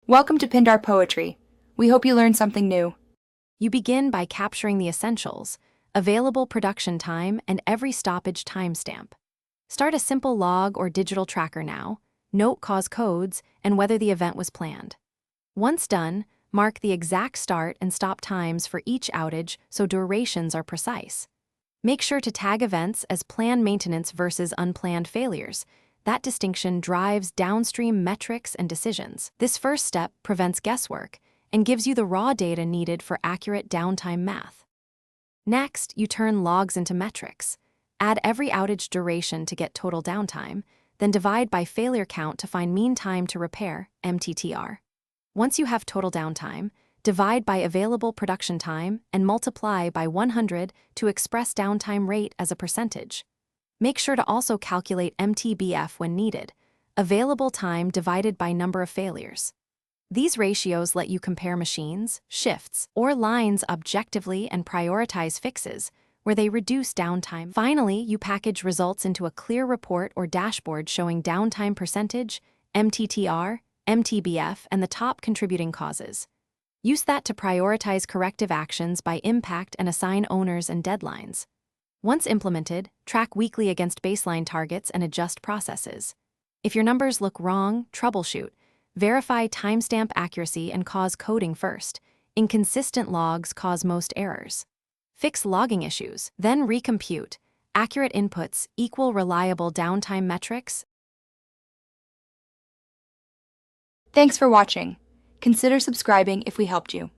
Welcome to Pindar Poetry. We hope you learned something new. You begin by capturing the essentials, available production time, and every stoppage timestamp. Start a simple log or digital tracker now, note cause codes, and whether the event was planned. Once done, mark the exact start and stop times for each outage so durations are precise. Make sure to tag events as planned maintenance versus unplanned failures. That distinction drives downstream metrics and decisions. This first step prevents guesswork and gives you the raw data needed for accurate downtime math. Next, you turn logs into metrics. Add every outage duration to get total downtime, then divide by failure count to find mean time to repair, MTTR. Once you have total downtime, divide by available production time and multiply by 100 to express downtime rate as a percentage. Make sure to also calculate MTBF when needed, available time divided by number of failures. These ratios let you compare machines, shifts, or lines objectively and prioritize fixes where they reduce downtime. Finally, you package results into a clear report or dashboard showing downtime percentage, MTTR, MTBF, and the top contributing causes. Use that to prioritize corrective actions by impact and assign owners and deadlines. Once implemented, track weekly against baseline targets and adjust processes. If your numbers look wrong, troubleshoot. Verify timestamp accuracy and cause coding first. Inconsistent logs cause most errors. Fix logging issues, then recompute. Accurate inputs equal reliable downtime metrics. Thanks for watching. Consider subscribing if we helped you.